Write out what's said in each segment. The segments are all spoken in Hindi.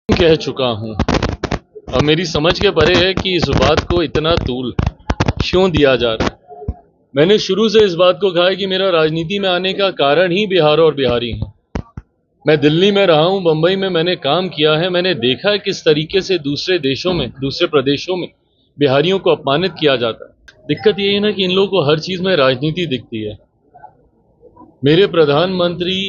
कह चुका हूं और मेरी समझ के परे है कि इस बात को इतना तूल क्यों दिया जा रहा है। मैंने शुरू से इस बात को कहा है कि मेरा राजनीति में आने का कारण ही बिहार और बिहारी हैं। मैं दिल्ली में रहा हूं, बंबई में मैंने काम किया है, मैंने देखा है किस तरीके से दूसरे देशों में, दूसरे प्रदेशों में बिहारियों को अपमानित किया जाता है। दिक्कत ये है ना कि इन लोगों को हर चीज में राजनीति दिखती है। मेरे प्रधानमंत्री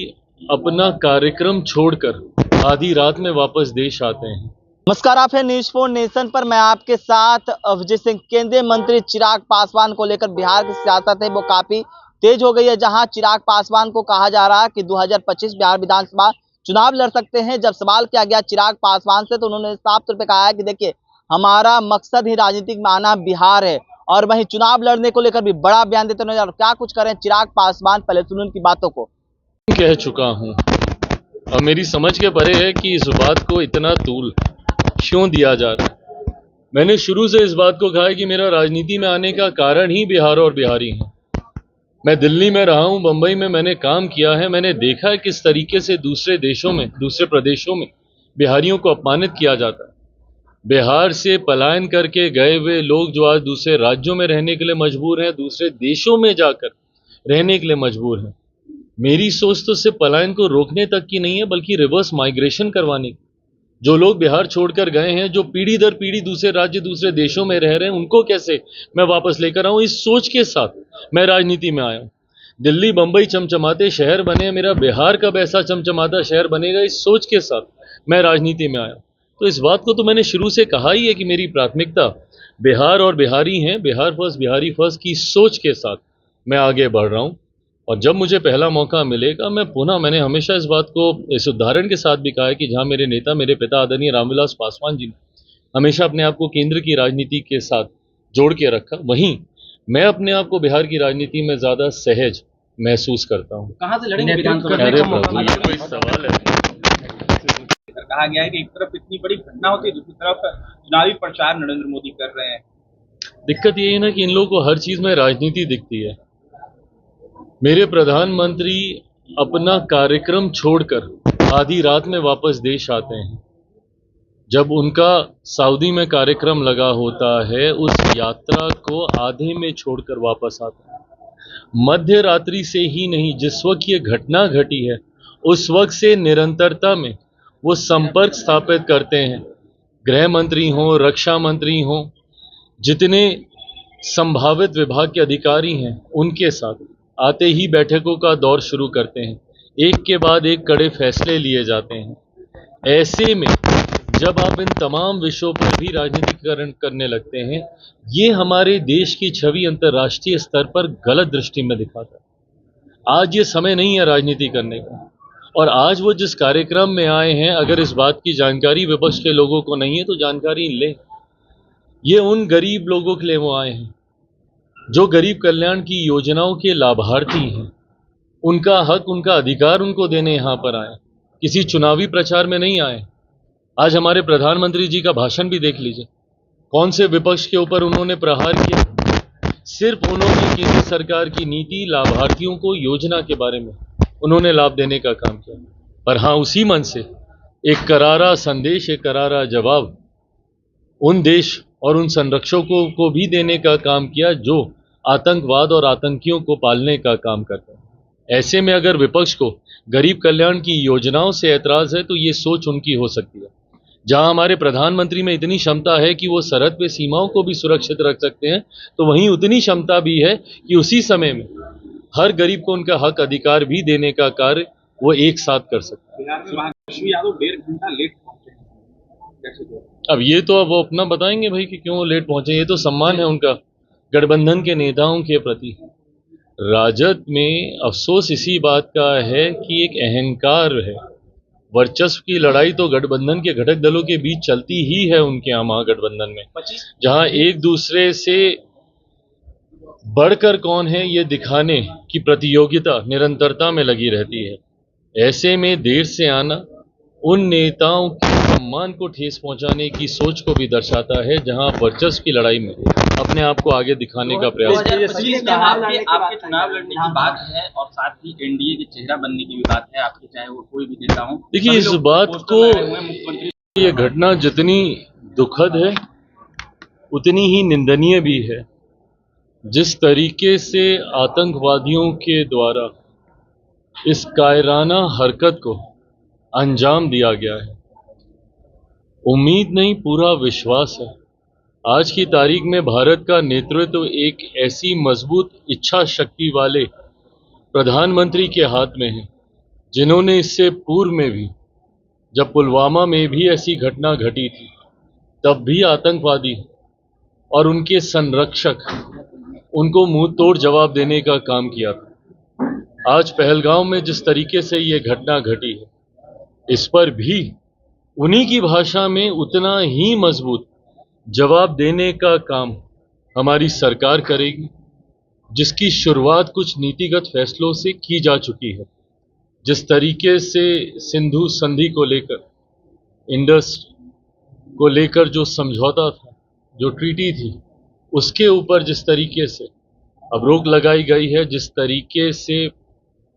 अपना कार्यक्रम छोड़कर आधी रात में वापस देश आते हैं। नमस्कार, आप है न्यूज 4 नेशन पर। मैं आपके साथ अभिजीत सिंह। केंद्रीय मंत्री चिराग पासवान को लेकर बिहार की सियासत है वो काफी तेज हो गई है, जहां चिराग पासवान को कहा जा रहा है कि 2025 बिहार विधानसभा चुनाव लड़ सकते हैं। जब सवाल किया गया चिराग पासवान से तो उन्होंने साफ तौर पे कहा है कि देखिए, हमारा मकसद ही राजनीतिक में आना बिहार है, और वहीं चुनाव लड़ने को लेकर भी बड़ा बयान देते नजर। क्या कुछ करें चिराग पासवान, पहले सुन उनकी बातों को। कह चुका हूं और मेरी समझ के परे है कि इस बात को इतना तूल क्यों दिया जा रहा है। मैंने शुरू से इस बात को कहा है कि मेरा राजनीति में आने का कारण ही बिहार और बिहारी हैं। मैं दिल्ली में रहा हूं, बंबई में मैंने काम किया है, मैंने देखा है किस तरीके से दूसरे देशों में, दूसरे प्रदेशों में बिहारियों को अपमानित किया जाता है। बिहार से पलायन करके गए हुए लोग जो आज दूसरे राज्यों में रहने के लिए मजबूर हैं, दूसरे देशों में जाकर रहने के लिए मजबूर हैं। मेरी सोच तो सिर्फ पलायन को रोकने तक की नहीं है, बल्कि रिवर्स माइग्रेशन करवाने की। जो लोग बिहार छोड़कर गए हैं, जो पीढ़ी दर पीढ़ी दूसरे राज्य, दूसरे देशों में रह रहे हैं, उनको कैसे मैं वापस लेकर आऊं, इस सोच के साथ मैं राजनीति में आया हूं। दिल्ली बंबई चमचमाते शहर बने, मेरा बिहार कब ऐसा चमचमाता शहर बनेगा, इस सोच के साथ मैं राजनीति में आया हूं। तो इस बात को तो मैंने शुरू से कहा ही है कि मेरी प्राथमिकता बिहार और बिहारी हैं, बिहार फर्स्ट बिहारी फर्स्ट की सोच के साथ मैं आगे बढ़ रहा हूं। और जब मुझे पहला मौका मिलेगा, मैंने हमेशा इस बात को इस उदाहरण के साथ भी कहा है कि जहां मेरे नेता, मेरे पिता आदरणीय रामविलास पासवान जी ने हमेशा अपने आप को केंद्र की राजनीति के साथ जोड़ के रखा, वहीं मैं अपने आप को बिहार की राजनीति में ज्यादा सहज महसूस करता हूँ। कहां से लड़ेंगे विधानसभा? अरे प्रभु, ये कोई सवाल है? कहा गया है कि एक तरफ इतनी बड़ी घटना होती है, दूसरी तरफ चुनावी प्रचार नरेंद्र मोदी कर रहे हैं। दिक्कत ये है ना कि इन लोगों को हर चीज में राजनीति दिखती है। मेरे प्रधानमंत्री अपना कार्यक्रम छोड़कर आधी रात में वापस देश आते हैं। जब उनका सऊदी में कार्यक्रम लगा होता है, उस यात्रा को आधे में छोड़कर वापस आते हैं। मध्य रात्रि से ही नहीं, जिस वक्त ये घटना घटी है उस वक्त से निरंतरता में वो संपर्क स्थापित करते हैं। गृह मंत्री हों, रक्षा मंत्री हों, जितने संभावित विभाग के अधिकारी हैं, उनके साथ आते ही बैठकों का दौर शुरू करते हैं। एक के बाद एक कड़े फैसले लिए जाते हैं। ऐसे में जब आप इन तमाम विषयों पर भी राजनीतिकरण करने लगते हैं, ये हमारे देश की छवि अंतर्राष्ट्रीय स्तर पर गलत दृष्टि में दिखाता है। आज ये समय नहीं है राजनीति करने का। और आज वो जिस कार्यक्रम में आए हैं, अगर इस बात की जानकारी विपक्ष के लोगों को नहीं है तो जानकारी ले। ये उन गरीब लोगों के लिए वो आए हैं जो गरीब कल्याण की योजनाओं के लाभार्थी हैं। उनका हक, उनका अधिकार उनको देने यहाँ पर आए, किसी चुनावी प्रचार में नहीं आए। आज हमारे प्रधानमंत्री जी का भाषण भी देख लीजिए, कौन से विपक्ष के ऊपर उन्होंने प्रहार किया। सिर्फ उन्होंने केंद्र सरकार की नीति, लाभार्थियों को योजना के बारे में उन्होंने लाभ देने का काम किया। पर हाँ, उसी मन से एक करारा संदेश, एक करारा जवाब उन देश और उन संरक्षकों को भी देने का काम किया जो आतंकवाद और आतंकियों को पालने का काम करते हैं। ऐसे में अगर विपक्ष को गरीब कल्याण की योजनाओं से ऐतराज है तो ये सोच उनकी हो सकती है। जहां हमारे प्रधानमंत्री में इतनी क्षमता है कि वो सरहद पे सीमाओं को भी सुरक्षित रख सकते हैं, तो वहीं उतनी क्षमता भी है कि उसी समय में हर गरीब को उनका हक, अधिकार भी देने का कार्य वो एक साथ कर सकते हैं। बिहार में महाराष्ट्र यादव 1.5 घंटा लेट पहुंचे हैं। अब ये तो अब वो अपना बताएंगे भाई कि क्यों लेट पहुंचे। ये तो सम्मान है उनका गठबंधन के नेताओं के प्रति। राजद में अफसोस इसी बात का है कि एक अहंकार है। वर्चस्व की लड़ाई तो गठबंधन के घटक दलों के बीच चलती ही है उनके यहाँ महागठबंधन में, जहां एक दूसरे से बढ़कर कौन है ये दिखाने की प्रतियोगिता निरंतरता में लगी रहती है। ऐसे में देर से आना उन नेताओं के सम्मान को ठेस पहुंचाने की सोच को भी दर्शाता है, जहां वर्चस्व की लड़ाई में अपने आप को आगे दिखाने का प्रयास। 2025 में आपके चुनाव लड़ने की बात है और साथ ही एनडीए के चेहरा बनने की भी बात है आपके, चाहे वो कोई भी नेता हो। देखिए, इस बात को ये घटना जितनी दुखद है उतनी ही निंदनीय भी है। जिस तरीके से आतंकवादियों के द्वारा इस कायराना हरकत को अंजाम दिया गया है, उम्मीद नहीं पूरा विश्वास है आज की तारीख में भारत का नेतृत्व एक ऐसी मजबूत इच्छा शक्ति वाले प्रधानमंत्री के हाथ में है, जिन्होंने इससे पूर्व में भी, जब पुलवामा में भी ऐसी घटना घटी थी, तब भी आतंकवादी और उनके संरक्षक उनको मुंह तोड़ जवाब देने का काम किया था। आज पहलगांव में जिस तरीके से ये घटना घटी है, इस पर भी उन्हीं की भाषा में उतना ही मजबूत जवाब देने का काम हमारी सरकार करेगी, जिसकी शुरुआत कुछ नीतिगत फैसलों से की जा चुकी है। जिस तरीके से सिंधु संधि को लेकर, इंडस को लेकर जो समझौता था, जो ट्रीटी थी, उसके ऊपर जिस तरीके से अब रोक लगाई गई है, जिस तरीके से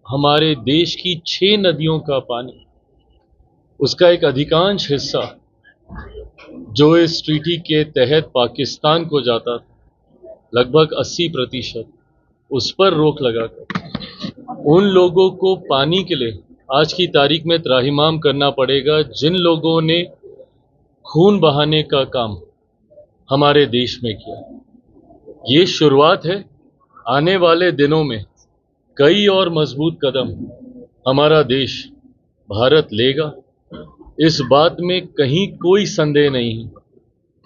हमारे देश की 6 नदियों का पानी, उसका एक अधिकांश हिस्सा जो इस ट्रीटी के तहत पाकिस्तान को जाता था, लगभग 80%, उस पर रोक लगाकर उन लोगों को पानी के लिए आज की तारीख में त्राहिमाम करना पड़ेगा जिन लोगों ने खून बहाने का काम हमारे देश में किया। ये शुरुआत है, आने वाले दिनों में कई और मजबूत कदम हमारा देश भारत लेगा। इस बात में कहीं कोई संदेह नहीं है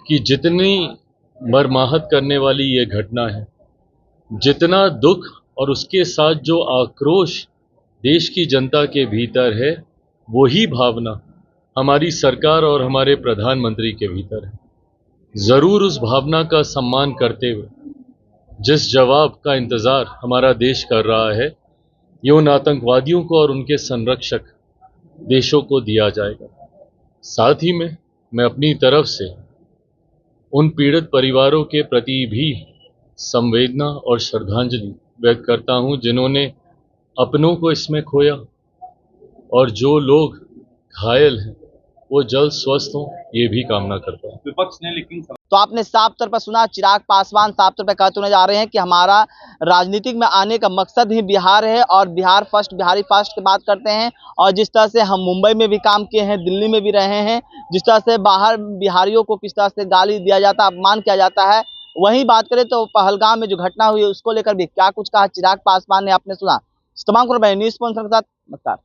कि जितनी मर्माहत करने वाली ये घटना है, जितना दुख और उसके साथ जो आक्रोश देश की जनता के भीतर है, वही भावना हमारी सरकार और हमारे प्रधानमंत्री के भीतर है। जरूर उस भावना का सम्मान करते हुए जिस जवाब का इंतजार हमारा देश कर रहा है, ये उन आतंकवादियों को और उनके संरक्षक देशों को दिया जाएगा। साथ ही में मैं अपनी तरफ से उन पीड़ित परिवारों के प्रति भी संवेदना और श्रद्धांजलि व्यक्त करता हूं, जिन्होंने अपनों को इसमें खोया, और जो लोग घायल हैं वो जल्द स्वस्थ हों, ये भी कामना करता हूं। विपक्ष ने लेकिन तो आपने साफ तौर पर सुना, चिराग पासवान साफ तौर पर कहते हुए जा रहे हैं कि हमारा राजनीतिक में आने का मकसद ही बिहार है और बिहार फर्स्ट, बिहारी फर्स्ट की बात करते हैं। और जिस तरह से हम मुंबई में भी काम किए हैं, दिल्ली में भी रहे हैं, जिस तरह से बाहर बिहारियों को किस तरह से गाली दिया जाता है, अपमान किया जाता है, वहीं बात करें तो पहलगाम में जो घटना हुई उसको लेकर भी क्या कुछ कहा चिराग पासवान ने, आपने सुना। तमाम न्यूज़ स्पॉन्सर के साथ नमस्कार।